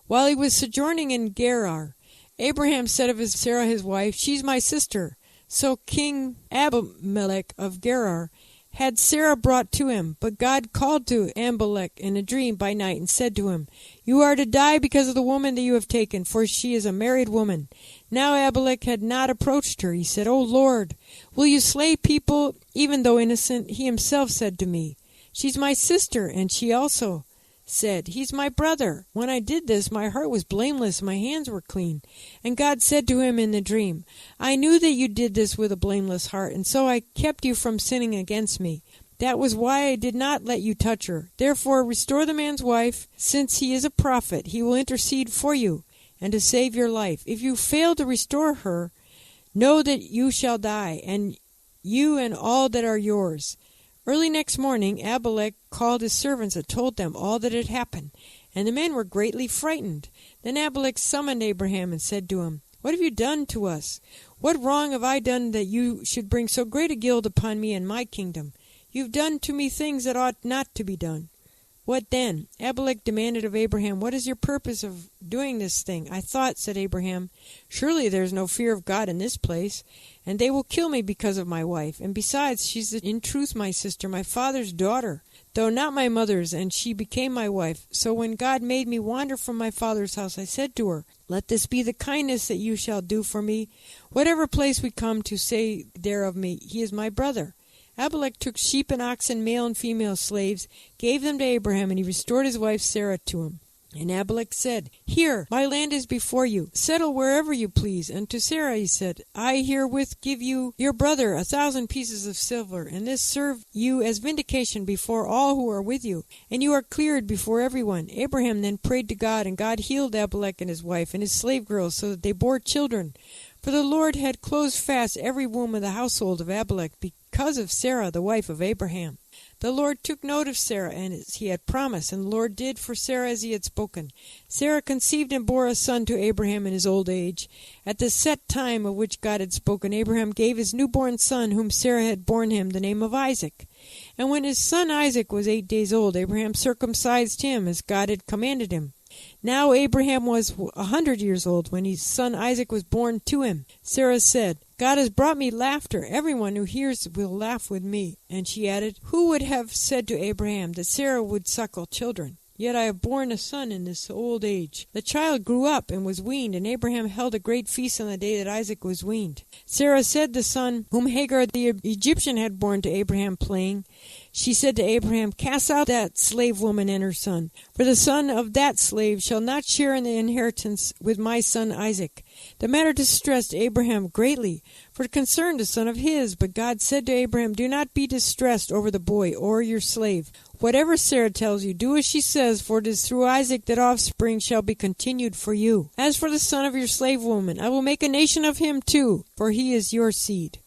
While he was sojourning in Gerar, Abraham said of Sarah his wife, "She's my sister." So King Abimelech of Gerar had Sarah brought to him. But God called to Abimelech in a dream by night, and said to him, "You are to die because of the woman that you have taken, for she is a married woman." Now Abimelech had not approached her. He said, "O Lord, will you slay people even though innocent?" He himself said to me, "She's my sister." And she also said, "He's my brother. When I did this, my heart was blameless, my hands were clean." And God said to him in the dream, "I knew that you did this with a blameless heart, and so I kept you from sinning against me. That was why I did not let you touch her. Therefore restore the man's wife, since he is a prophet. He will intercede for you, and to save your life. If you fail to restore her, know that you shall die, and you and all that are yours." Early next morning Abimelech called his servants and told them all that had happened, and the men were greatly frightened. Then Abimelech summoned Abraham and said to him, "What have you done to us? What wrong have I done that you should bring so great a guilt upon me and my kingdom? You have done to me things that ought not to be done." "What then?" Abimelech demanded of Abraham. "What is your purpose of doing this thing?" "I thought," said Abraham, "surely there is no fear of God in this place, and they will kill me because of my wife. And besides, she's in truth my sister, my father's daughter, though not my mother's, and she became my wife. So when God made me wander from my father's house, I said to her, 'Let this be the kindness that you shall do for me. Whatever place we come to, say there of me, he is my brother.' Abimelech took sheep and oxen, male and female slaves, gave them to Abraham, and he restored his wife Sarah to him. And Abimelech said, 'Here, my land is before you. Settle wherever you please.' And to Sarah he said, 'I herewith give you your brother 1,000 pieces of silver, and this serve you as vindication before all who are with you, and you are cleared before everyone.' Abraham then prayed to God, and God healed Abimelech and his wife and his slave girls, so that they bore children. For the Lord had closed fast every womb of the household of Abimelech because of Sarah, the wife of Abraham. The Lord took note of Sarah, and as he had promised, and the Lord did for Sarah as he had spoken. Sarah conceived and bore a son to Abraham in his old age. At the set time of which God had spoken, Abraham gave his newborn son, whom Sarah had borne him, the name of Isaac. And when his son Isaac was 8 days old, Abraham circumcised him, as God had commanded him. Now Abraham was 100 years old when his son Isaac was born to him. Sarah said, 'God has brought me laughter. Everyone who hears will laugh with me.' And she added, 'Who would have said to Abraham that Sarah would suckle children? Yet I have borne a son in this old age.' The child grew up and was weaned, and Abraham held a great feast on the day that Isaac was weaned. Sarah said the son whom Hagar the Egyptian had borne to Abraham playing, she said to Abraham, 'Cast out that slave woman and her son, for the son of that slave shall not share in the inheritance with my son Isaac.' The matter distressed Abraham greatly, for it concerned a son of his. But God said to Abraham, 'Do not be distressed over the boy or your slave. Whatever Sarah tells you, do as she says, for it is through Isaac that offspring shall be continued for you. As for the son of your slave woman, I will make a nation of him too, for he is your seed.'